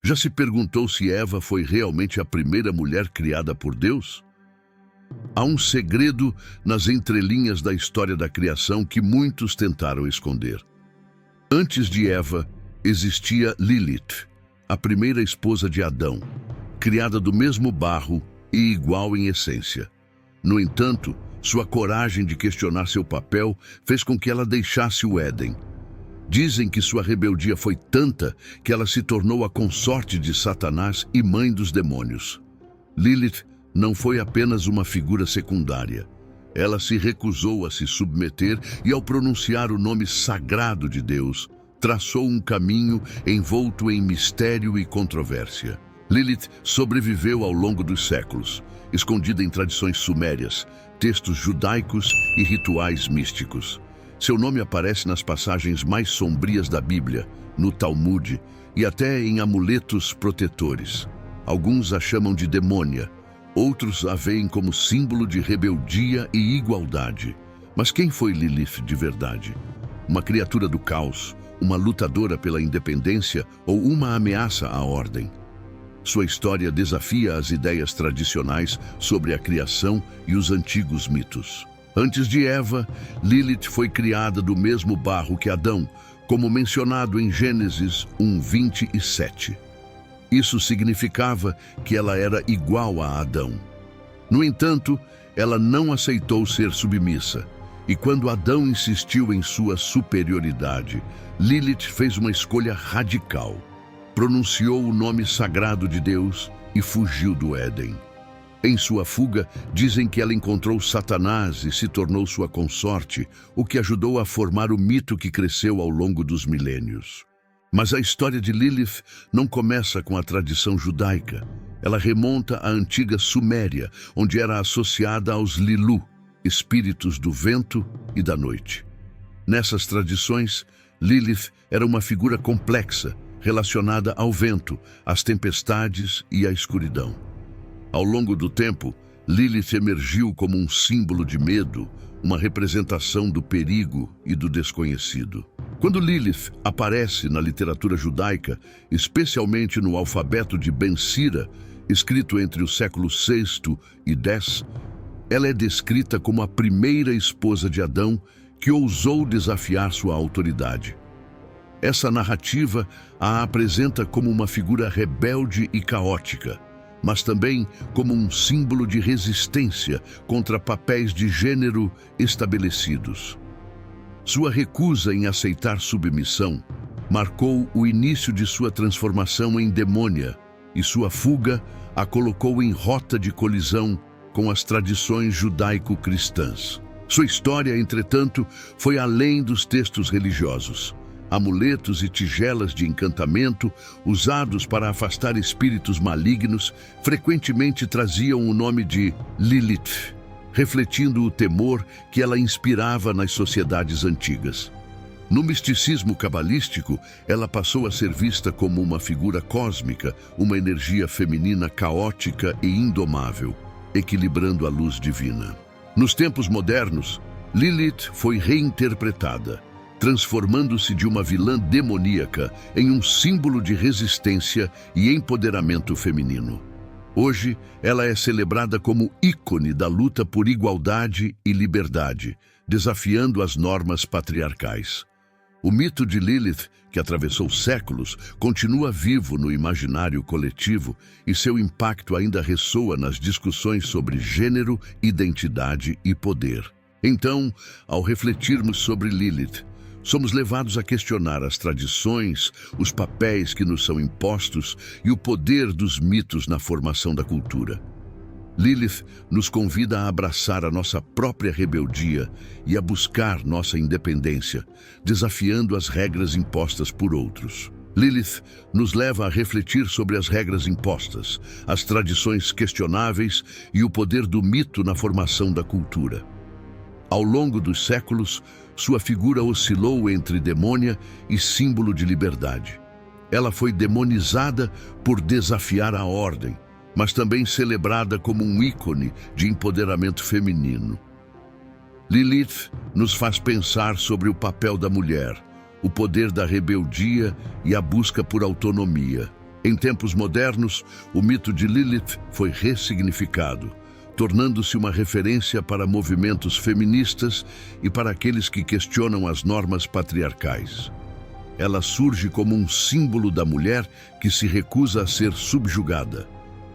Já se perguntou se Eva foi realmente a primeira mulher criada por Deus? Há um segredo nas entrelinhas da história da criação que muitos tentaram esconder. Antes de Eva, existia Lilith, a primeira esposa de Adão, criada do mesmo barro e igual em essência. No entanto, sua coragem de questionar seu papel fez com que ela deixasse o Éden. Dizem que sua rebeldia foi tanta que ela se tornou a consorte de Satanás e mãe dos demônios. Lilith não foi apenas uma figura secundária. Ela se recusou a se submeter e, ao pronunciar o nome sagrado de Deus, traçou um caminho envolto em mistério e controvérsia. Lilith sobreviveu ao longo dos séculos, escondida em tradições sumérias, textos judaicos e rituais místicos. Seu nome aparece nas passagens mais sombrias da Bíblia, no Talmud e até em amuletos protetores. Alguns a chamam de demônia, outros a veem como símbolo de rebeldia e igualdade. Mas quem foi Lilith de verdade? Uma criatura do caos, uma lutadora pela independência ou uma ameaça à ordem? Sua história desafia as ideias tradicionais sobre a criação e os antigos mitos. Antes de Eva, Lilith foi criada do mesmo barro que Adão, como mencionado em Gênesis 1:27. Isso significava que ela era igual a Adão. No entanto, ela não aceitou ser submissa, e quando Adão insistiu em sua superioridade, Lilith fez uma escolha radical. Pronunciou o nome sagrado de Deus e fugiu do Éden. Em sua fuga, dizem que ela encontrou Satanás e se tornou sua consorte, o que ajudou a formar o mito que cresceu ao longo dos milênios. Mas a história de Lilith não começa com a tradição judaica. Ela remonta à antiga Suméria, onde era associada aos Lilu, espíritos do vento e da noite. Nessas tradições, Lilith era uma figura complexa, relacionada ao vento, às tempestades e à escuridão. Ao longo do tempo, Lilith emergiu como um símbolo de medo, uma representação do perigo e do desconhecido. Quando Lilith aparece na literatura judaica, especialmente no alfabeto de Ben Sira, escrito entre os séculos VI e X, ela é descrita como a primeira esposa de Adão que ousou desafiar sua autoridade. Essa narrativa a apresenta como uma figura rebelde e caótica, mas também como um símbolo de resistência contra papéis de gênero estabelecidos. Sua recusa em aceitar submissão marcou o início de sua transformação em demônia, e sua fuga a colocou em rota de colisão com as tradições judaico-cristãs. Sua história, entretanto, foi além dos textos religiosos. Amuletos e tigelas de encantamento, usados para afastar espíritos malignos, frequentemente traziam o nome de Lilith, refletindo o temor que ela inspirava nas sociedades antigas. No misticismo cabalístico, ela passou a ser vista como uma figura cósmica, uma energia feminina caótica e indomável, equilibrando a luz divina. Nos tempos modernos, Lilith foi reinterpretada, transformando-se de uma vilã demoníaca em um símbolo de resistência e empoderamento feminino. Hoje, ela é celebrada como ícone da luta por igualdade e liberdade, desafiando as normas patriarcais. O mito de Lilith, que atravessou séculos, continua vivo no imaginário coletivo e seu impacto ainda ressoa nas discussões sobre gênero, identidade e poder. Então, ao refletirmos sobre Lilith, somos levados a questionar as tradições, os papéis que nos são impostos e o poder dos mitos na formação da cultura. Lilith nos convida a abraçar a nossa própria rebeldia e a buscar nossa independência, desafiando as regras impostas por outros. Lilith nos leva a refletir sobre as regras impostas, as tradições questionáveis e o poder do mito na formação da cultura. Ao longo dos séculos, sua figura oscilou entre demônia e símbolo de liberdade. Ela foi demonizada por desafiar a ordem, mas também celebrada como um ícone de empoderamento feminino. Lilith nos faz pensar sobre o papel da mulher, o poder da rebeldia e a busca por autonomia. Em tempos modernos, o mito de Lilith foi ressignificado, tornando-se uma referência para movimentos feministas e para aqueles que questionam as normas patriarcais. Ela surge como um símbolo da mulher que se recusa a ser subjugada,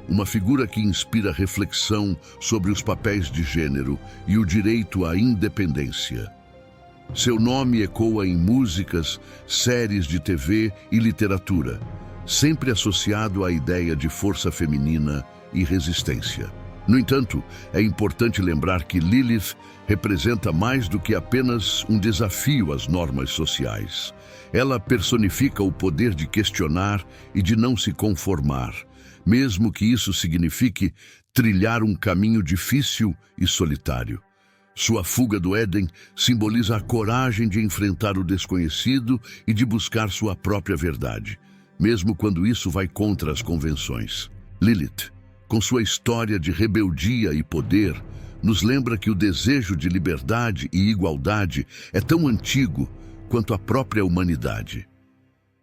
uma figura que inspira reflexão sobre os papéis de gênero e o direito à independência. Seu nome ecoa em músicas, séries de TV e literatura, sempre associado à ideia de força feminina e resistência. No entanto, é importante lembrar que Lilith representa mais do que apenas um desafio às normas sociais. Ela personifica o poder de questionar e de não se conformar, mesmo que isso signifique trilhar um caminho difícil e solitário. Sua fuga do Éden simboliza a coragem de enfrentar o desconhecido e de buscar sua própria verdade, mesmo quando isso vai contra as convenções. Lilith, com sua história de rebeldia e poder, nos lembra que o desejo de liberdade e igualdade é tão antigo quanto a própria humanidade.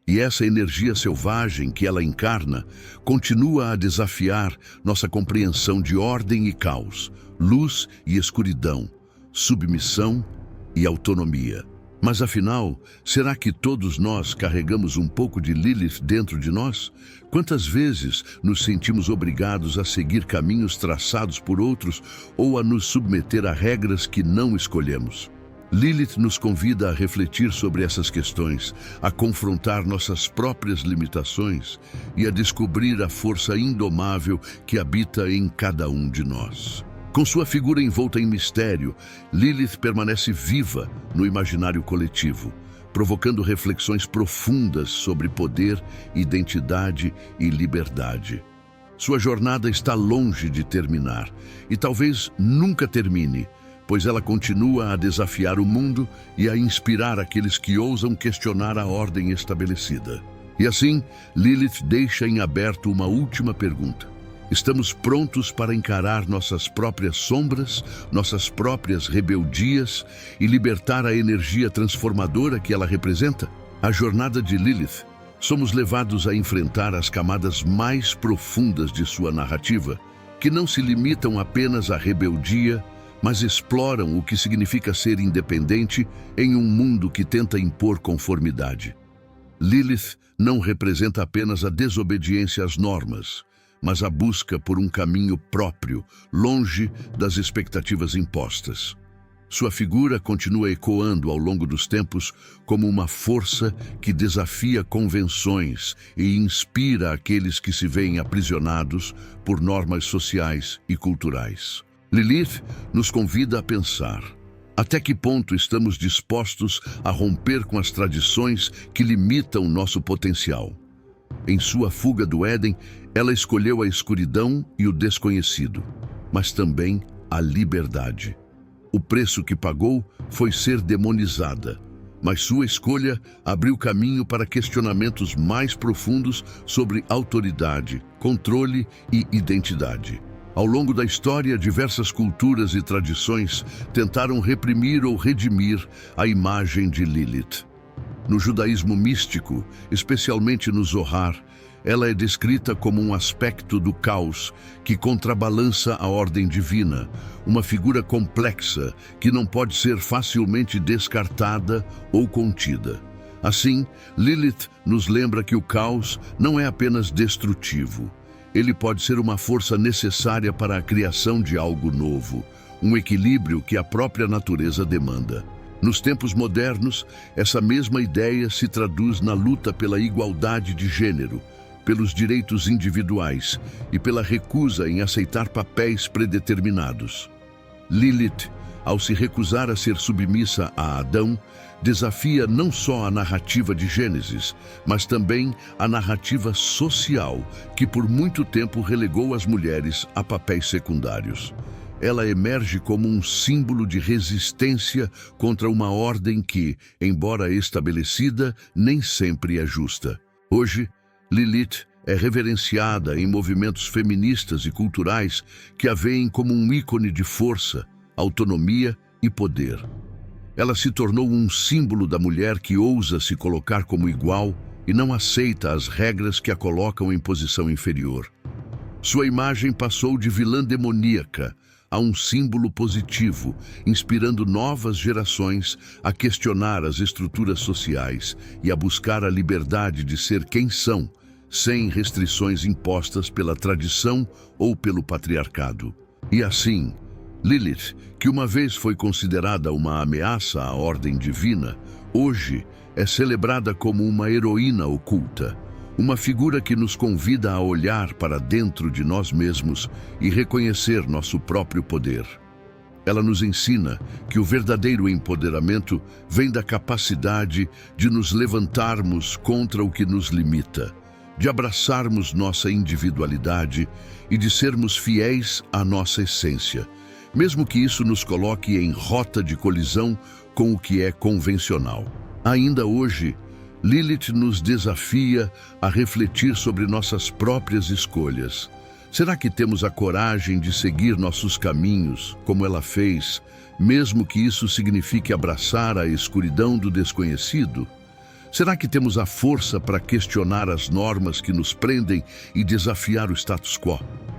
E essa energia selvagem que ela encarna continua a desafiar nossa compreensão de ordem e caos, luz e escuridão, submissão e autonomia. Mas afinal, será que todos nós carregamos um pouco de Lilith dentro de nós? Quantas vezes nos sentimos obrigados a seguir caminhos traçados por outros ou a nos submeter a regras que não escolhemos? Lilith nos convida a refletir sobre essas questões, a confrontar nossas próprias limitações e a descobrir a força indomável que habita em cada um de nós. Com sua figura envolta em mistério, Lilith permanece viva no imaginário coletivo, provocando reflexões profundas sobre poder, identidade e liberdade. Sua jornada está longe de terminar e talvez nunca termine, pois ela continua a desafiar o mundo e a inspirar aqueles que ousam questionar a ordem estabelecida. E assim, Lilith deixa em aberto uma última pergunta. Estamos prontos para encarar nossas próprias sombras, nossas próprias rebeldias e libertar a energia transformadora que ela representa? A jornada de Lilith, somos levados a enfrentar as camadas mais profundas de sua narrativa, que não se limitam apenas à rebeldia, mas exploram o que significa ser independente em um mundo que tenta impor conformidade. Lilith não representa apenas a desobediência às normas, mas a busca por um caminho próprio, longe das expectativas impostas. Sua figura continua ecoando ao longo dos tempos como uma força que desafia convenções e inspira aqueles que se veem aprisionados por normas sociais e culturais. Lilith nos convida a pensar: até que ponto estamos dispostos a romper com as tradições que limitam nosso potencial? Em sua fuga do Éden, ela escolheu a escuridão e o desconhecido, mas também a liberdade. O preço que pagou foi ser demonizada, mas sua escolha abriu caminho para questionamentos mais profundos sobre autoridade, controle e identidade. Ao longo da história, diversas culturas e tradições tentaram reprimir ou redimir a imagem de Lilith. No judaísmo místico, especialmente no Zohar, ela é descrita como um aspecto do caos que contrabalança a ordem divina, uma figura complexa que não pode ser facilmente descartada ou contida. Assim, Lilith nos lembra que o caos não é apenas destrutivo. Ele pode ser uma força necessária para a criação de algo novo, um equilíbrio que a própria natureza demanda. Nos tempos modernos, essa mesma ideia se traduz na luta pela igualdade de gênero, pelos direitos individuais e pela recusa em aceitar papéis predeterminados. Lilith, ao se recusar a ser submissa a Adão, desafia não só a narrativa de Gênesis, mas também a narrativa social, que por muito tempo relegou as mulheres a papéis secundários. Ela emerge como um símbolo de resistência contra uma ordem que, embora estabelecida, nem sempre é justa. Hoje, Lilith é reverenciada em movimentos feministas e culturais que a veem como um ícone de força, autonomia e poder. Ela se tornou um símbolo da mulher que ousa se colocar como igual, e não aceita as regras que a colocam em posição inferior. Sua imagem passou de vilã demoníaca a um símbolo positivo, inspirando novas gerações a questionar as estruturas sociais e a buscar a liberdade de ser quem são, sem restrições impostas pela tradição ou pelo patriarcado. E assim, Lilith, que uma vez foi considerada uma ameaça à ordem divina, hoje é celebrada como uma heroína oculta, uma figura que nos convida a olhar para dentro de nós mesmos e reconhecer nosso próprio poder. Ela nos ensina que o verdadeiro empoderamento vem da capacidade de nos levantarmos contra o que nos limita, de abraçarmos nossa individualidade e de sermos fiéis à nossa essência, mesmo que isso nos coloque em rota de colisão com o que é convencional. Ainda hoje, Lilith nos desafia a refletir sobre nossas próprias escolhas. Será que temos a coragem de seguir nossos caminhos, como ela fez, mesmo que isso signifique abraçar a escuridão do desconhecido? Será que temos a força para questionar as normas que nos prendem e desafiar o status quo?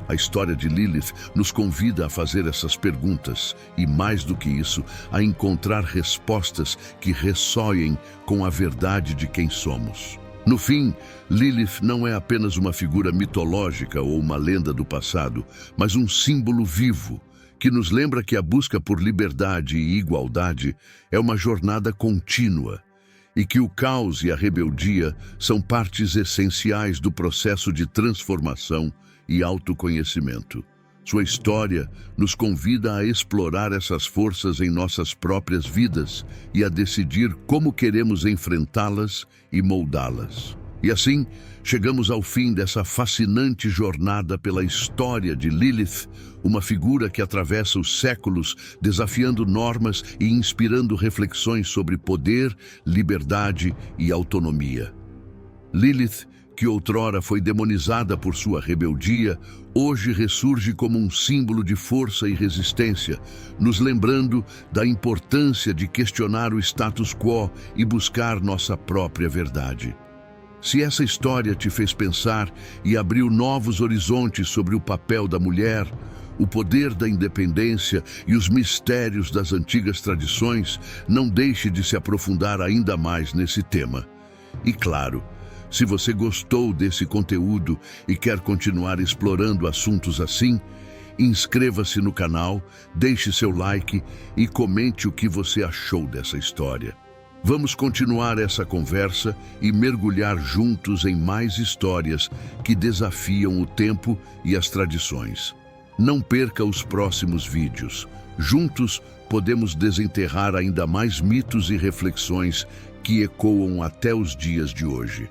A história de Lilith nos convida a fazer essas perguntas e, mais do que isso, a encontrar respostas que ressoem com a verdade de quem somos. No fim, Lilith não é apenas uma figura mitológica ou uma lenda do passado, mas um símbolo vivo que nos lembra que a busca por liberdade e igualdade é uma jornada contínua e que o caos e a rebeldia são partes essenciais do processo de transformação e autoconhecimento. Sua história nos convida a explorar essas forças em nossas próprias vidas e a decidir como queremos enfrentá-las e moldá-las. E assim, chegamos ao fim dessa fascinante jornada pela história de Lilith, uma figura que atravessa os séculos, desafiando normas e inspirando reflexões sobre poder, liberdade e autonomia. Lilith, que outrora foi demonizada por sua rebeldia, hoje ressurge como um símbolo de força e resistência, nos lembrando da importância de questionar o status quo e buscar nossa própria verdade. Se essa história te fez pensar e abriu novos horizontes sobre o papel da mulher, o poder da independência e os mistérios das antigas tradições, não deixe de se aprofundar ainda mais nesse tema. E claro, se você gostou desse conteúdo e quer continuar explorando assuntos assim, inscreva-se no canal, deixe seu like e comente o que você achou dessa história. Vamos continuar essa conversa e mergulhar juntos em mais histórias que desafiam o tempo e as tradições. Não perca os próximos vídeos. Juntos podemos desenterrar ainda mais mitos e reflexões que ecoam até os dias de hoje.